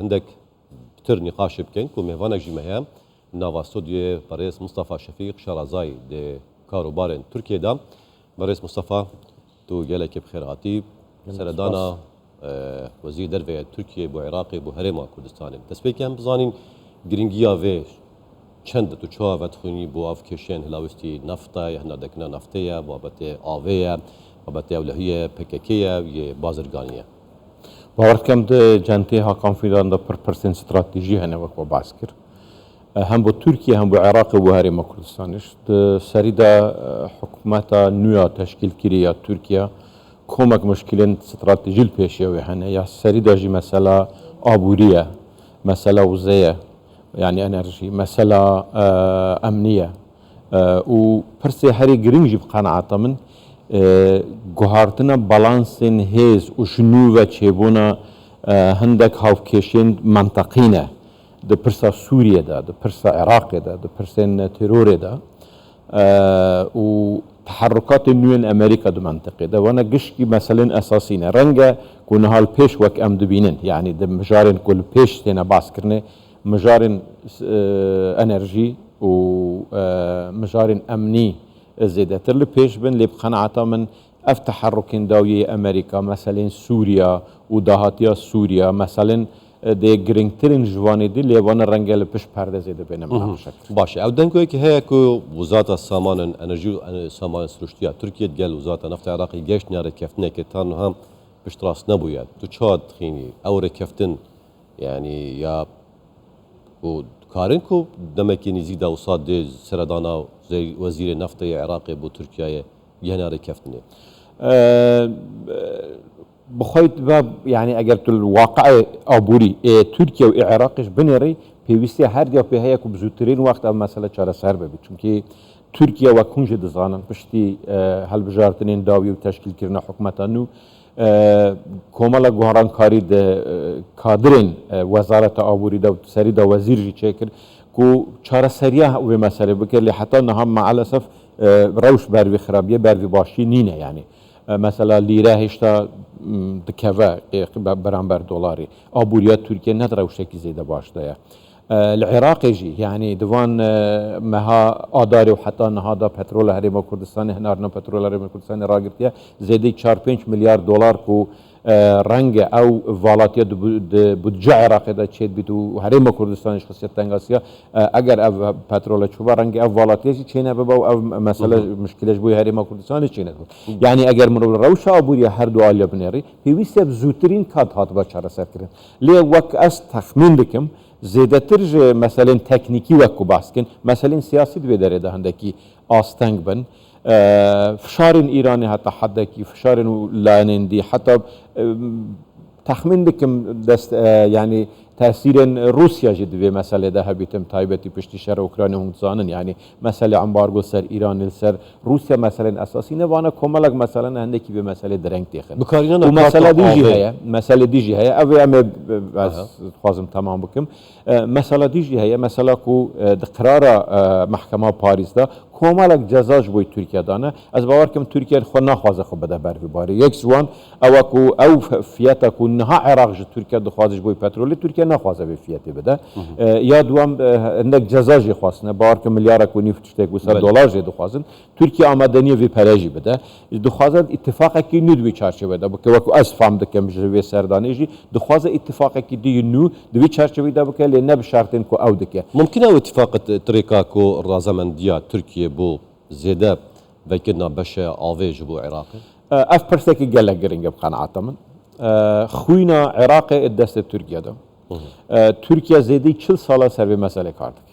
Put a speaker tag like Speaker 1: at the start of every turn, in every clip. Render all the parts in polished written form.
Speaker 1: هندك بتر نقاش بكين كو مهوانا جيمها نافا استوديو باريس مصطفى شفيق شرازاي دي كاروبارن تركيا دا باريس مصطفى تو جالك بخير هاتي سردانا وزير درفه تركيا بو عراقي بو هرما كردستان تسبيكم بزانين گرینگیا و چند تو چه وقت خونی بو اف کشین هلاوستی نفتا یا هندکنا نفتیا بابت آویا بابت اولهیه پککیه و بازرگانیه.
Speaker 2: باور کم ده جنتی ها کانفیدان ده پرسن استراتژی هنه وقت باز کر. هم با ترکیه هم با عراق و هرم کردستانش ده سری ده حکومت نویا تشکیل کریه ترکیه کمک مشکلین استراتژی پیشیه و هنه یا سری ده جی مثلا آبوریه مثلا وزیه يعني انرجي مسألة امنيه وبرسي هري جرينجي بقناعه من جوهرتنا بالانسين هيز وشنو وتشيبونا هندك هاف كيشين منطقينا ده برسا سوريا ده برسا عراق ده برسا تيرور ده وتحركات النيون امريكا ده منطقي ده وانا قشكي مثلا اساسينا رنجا كون هالبيش وك ام دبينن يعني ده مجارن كل بيش تينا باسكرني مجارن انرجي ومجارن امني زيادة اللي بيش بن اللي بقناعته من اف تحرك داوية امريكا مثلا سوريا ودهاتيا سوريا مثلا دي جرينترين جواني دي اللي وانا رنجل بيش بارده زيادة بينما
Speaker 1: بشكل باشي او دنكو كي هي كو وزارة السامان انرجي سامان سروشتيا تركيا قال وزارة نفط عراقي جيش نار كفتنا كتان هم بشتراس نبويا تو تشاد خيني او ركفتن يعني يا وكارنكو دمكي نزيد وصاد دي سردانا زي وزير النفط العراقي بو تركيا يناري كفتني
Speaker 2: بخيت باب يعني اجرت الواقع ابوري تركيا والعراقش بنري بيويستي هر ديا بهيا كو بزوترين وقت ام مساله چاره سر ببي چونكي تركيا وكونج دزانن پشتي هل بجارتنين داوي وتشكيل كرنا حكومتانو کومالا گوهران کاری ده کادرین وزارت آبوری ده سری ده وزیر جی چکر کو چاره سریه و مسئله بکر لی حتی نهم مع الاسف روش بروی خرابیه بروی باشی نینه يعني مثلا لیره هشتا دکوه برانبر دولاری آبوریات ترکیه ند روشکی زیده باش ده العراق يجي يعني دوان مها آداري وحتى نهادا بترول هرم كردستان هنارنا بترول هرم كردستان راقبتيا زيدي 4-5 مليار دولار كو رنگ او والاتيا بودجه عراق دا تشيد بيتو هرم كردستان خاصيت تنگاسيا اگر او بترول چوبا رنگ او والاتيا چينه ببا او مساله مشكلش بو هرم كردستان چينه يعني اگر مرو روش ابوريا هر دو عاليه بنري بيويست زوترين كاد هات با چاره سر كرن لي وك اس تخمين دكم زیادتر مثلا تکنیکی وکو باسکن مثلا سیاسی دوی داره ده هندکی آستنگ بن فشار ایرانی حتی حدکی فشار لانندی حتی تخمین دکم دست يعني تأثير روسيا جد في مسألة ده بيتم تايبتي بشتي شر أوكرانيا هم تزانن يعني مسألة امبارغو سر إيران سر روسيا مثلا أساسي نوانا كمالك مثلا عندك بمسألة درنگ تيخن ومسألة ديجي هي مسألة ديجي هي أو أم خازم تمام بكم مسألة ديجي هي مسألة كو قرار محكمة باريس ده كمالك جزاج بوي تركيا دانا از باور كم تركيا خو ناخوازه خو بده بر باري يك زوان او فياتا كو نها عراق تركيا دخوازج بوي بترول تركيا ناخوازه به فياتي بده يا دوام عندك جزاج خواستنه باور كم مليار كو نفتشتك و $100 دخوازن تركيا آمدني في بلاجي بده دخوازن اتفاق كي ندوي چارچه بده بك وكو از فهم دكم جوي سردانيجي دخواز اتفاق كي دي نو دوي چارچه بده بك لنه بشرطن كو او دكه
Speaker 1: ممكن او اتفاق تريكا كو رازمنديا تركيا بو زيادة بكنا بشا آويج بو عراقي
Speaker 2: اف برسكي قال جرينج بقناعته من خوينا عراقي الدست تركيا ده تركيا زيدي 40 ساله سر به مسئله کاردك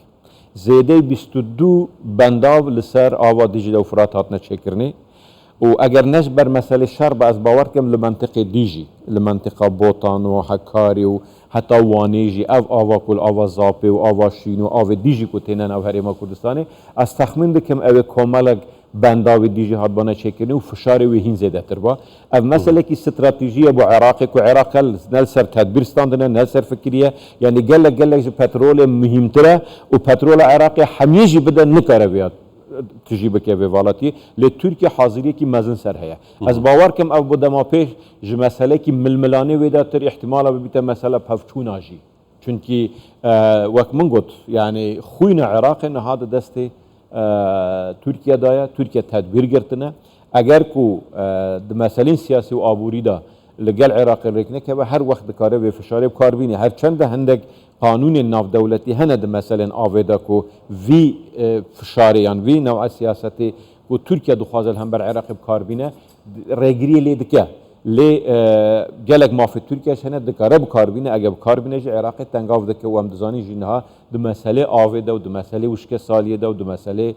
Speaker 2: زيدي 22 بنداو لسر آوا ديجي دو فرات هاتنا چكرني و اگر نش بر مسئله شرب از باور كم لمنطقه ديجي لمنطقه بوطان و حكاري و حتى وانيجي او آوا كل آوا زابي و آوا شين و آوا ديجي كتنن او هرما كردستاني از تخمين بكم او كمالك بنداوي ديجي هات بنا چكرني و فشاري وهين زيادة تربا او مسألة كي استراتيجية بو عراقي كو عراق نلسر تدبير ستاندنا نلسر فكرية يعني قلق بترول مهمتره و بترول عراقي حميجي بدا نكره بيات تجي بك بفالاتي لتركيا حاضريه كي مازن سر هي از باور كم او بدا ما پیش ج مساله كي ململانه ودا تر احتمال بيت مساله بفچوناجي چونکی وەک من گوت يعني خوينا عراق إن هذا دستي تركيا دايا تركيا تدبير گرتنه اگر کو مسائل سیاسی و آبوری دا لگل عراق رکنه که به هر وقت کاره به فشار کاربینی هر چند هندک قانون ناف دولتی هند مثلا آویدا کو وی فشاریان وی نوع سیاستی کو ترکیه دخوازل هم بر عراق کاربینه رگری لیدکه لی گلک مافی ترکیه شنه دکاره بکاربینه اگه بکاربینه جی عراق تنگاف دکه و امدزانی جینها دو مسئله آویدا و دو مسئله وشک سالیه دا و دو مسئله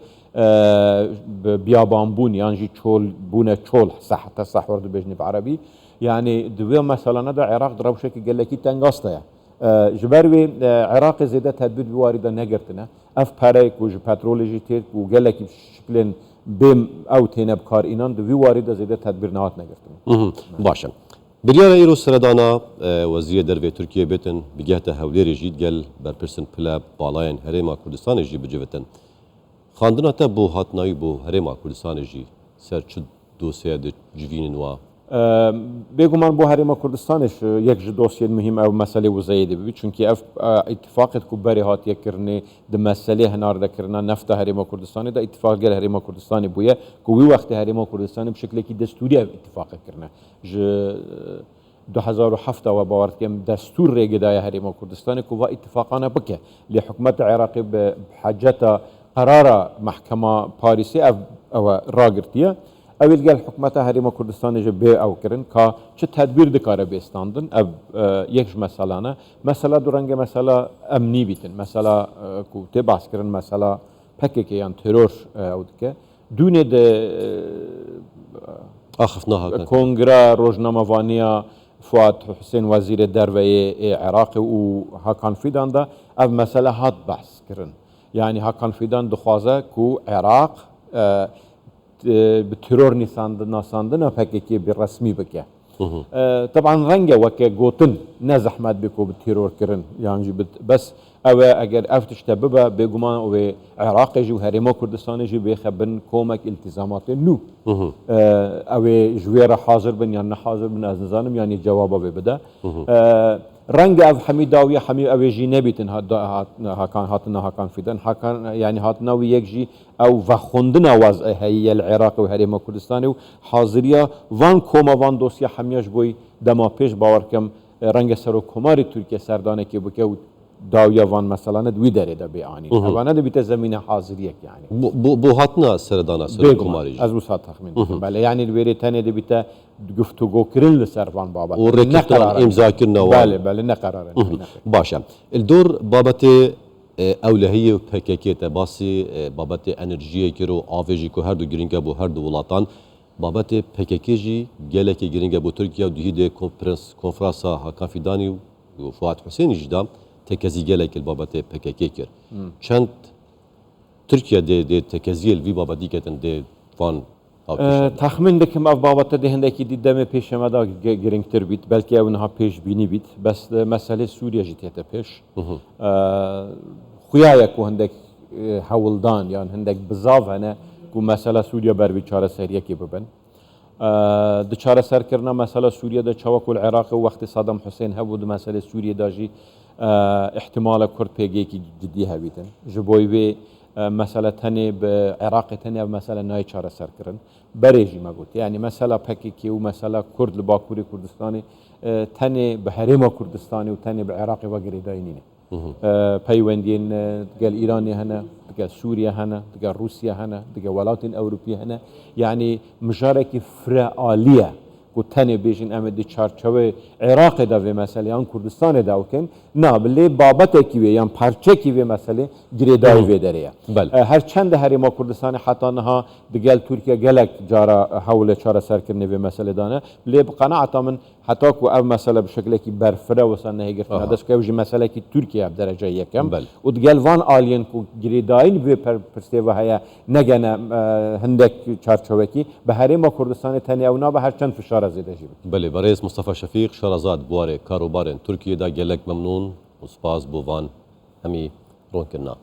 Speaker 2: بیابان بون یعنی جی چول بونه چول صح تصحور دو بجنی بعربی يعني دوی مثلا دا عراق دروشه که گلکی تنگاسته جبروی عراق زیده تدبیر بیوارده نگرتنه اف پاره کوج پترولجی تیر کو گلکی شکلن بیم او تینب کار اینان دوی وارده زیده تدبیر نهات نگرتنه
Speaker 1: باشه بریار ایرو سردانا وزیر دروی ترکیه بیتن بگهت هولی جید گل برپرسن پلا بالاین هرما کردستان جی بجوتن خاندنا تا بو هاتنایی بو هرما کردستان جی سر چه دوسیه ده جوینن و
Speaker 2: بگمان بو هرما کردستانش یک دوسیه مهم او مسئله وزایده بی چونکی اف اتفاقت کو بری هات یک کرنه د مسئله هنار ده کرنا نفت هرما کردستانی ده اتفاق گل هرما کردستانی بویه کو وی وقت هرما کردستانی بشکلی کی دستوری اتفاق کرنا 2007 و باورت کم دستور رگدای هرما کردستانی کو و اتفاقانه بکه لحکومت عراقی بحاجت قرار محکمه پاریسی او راگرتیه اول گل حکومت هرما کردستان جه به او کرن که چه تدبیر دکاره بیستاندن اب یکش مسئله نه مسئله درنگ مسئله امنی بیتن مسئله کوته باس کرن مسئله پکه که یان ترور او دکه دونه ده
Speaker 1: اخفناها
Speaker 2: کنگره روزنامه‌وانیا فؤاد حسین وزیر دروی عراق و هاکان فیدان ده اب مسئله هات بحث کرن يعني هاکان فیدان دخوازه کو عراق بترور ناساندنا فككي بالرسمي بكه طبعا رنجا وكا جوتن نزحمت بكو بالترور كرن يعني بس او اگر افتش تببا بيجمان او عراق جو هرما كردستان جو بيخبن كومك التزامات نو او جوير حاضر بن يعني حاضر بن از نظام يعني جوابه بده رنگ اف حمید داوی حمید اویجی نبیتن هاکان فیدن هاکان يعني هاتنا ويجي او وخوندنا وضع هي العراق و هرما کردستان و حاضریا وان کوما وان دوسیا حمیاش بوی دما پیش باور کم رنگ سر و کماری ترکیه سردانه که بکه داویا وان مثلا دوی داره ده بیانی وانا ده بیت زمین حاضریه يعني
Speaker 1: بو هاتنا سردانا سر کماری
Speaker 2: از بو ساعت تخمین بله يعني الویری تاني ده بیت گفتگو کرن لسر وان بابت
Speaker 1: وركتان امضا كرنا
Speaker 2: بله نقرار
Speaker 1: باشا الدور بابت اولهیه و پککیت باسی بابت انرژی کرو آفجی کو هر دو گرینگا بو هر دو ولاتان بابت پککی جی گلکی گرینگا بو ترکیه و دیده کنفرانسا هاکان فیدانی و فؤاد حسین جدا تکزی گلک بابت پککی کر چند ترکیه ده تکزی الوی بابت دیگتن ده فان
Speaker 2: تخمین دکم اف بابت ده هندکی دیدم پیش مدا گرینگتر بیت بلکه اونها پیش بینی بیت بس مسئله سوریه جیته پیش خویای کو هندک حولدان یان هندک بزاف هنه کو مسئله سوریه بر بیچاره سریه کی ببن د چاره سر کرنا مسئله سوریه د چوک العراق وقت صدام حسین هبود مسئله سوریه داجی احتمال کرد پیگی کی جدی هبیتن جبوی به مسألة تانية بعراق تانية مسألة ناي چاره سر کرن بريجي ما قلت يعني مسألة بكيكي ومسألة كرد لباكوري كردستاني تانية بحريمة كردستاني وتانية بعراق وغير داينين پیوندین دقال ایرانی هنا دقال سوريا هنا دقال روسيا هنا دقال ولات الاوروبيه هنا يعني مشاركه فعاليه وتاني بيجن امد چارچوه عراق دا و مسئله آن کردستان دا وکن نه بله بابت کی و یا پارچه کی و مسئله گریدای و داره هر چند هرما کردستان حتی نها دگل ترکیه گلک جارا حول چاره سر کرنه و مسئله دانه بله بقناعت من حتی کو او مسئله بشکلی کی برفره وسن نه گرفت هدش که وجه مسئله کی ترکیه بدرجه یکم و دگل وان آلین کو گریدای و پرسته و هيا نگنه هندک چارچوه کی به هرما کردستان تنی اونا به هر چند فشار
Speaker 1: بله برئیس مصطفى شفیق شارزاد بواره کاروبارن ترکیه دا گلک ممنون و سپاس بوان همی رون کرنا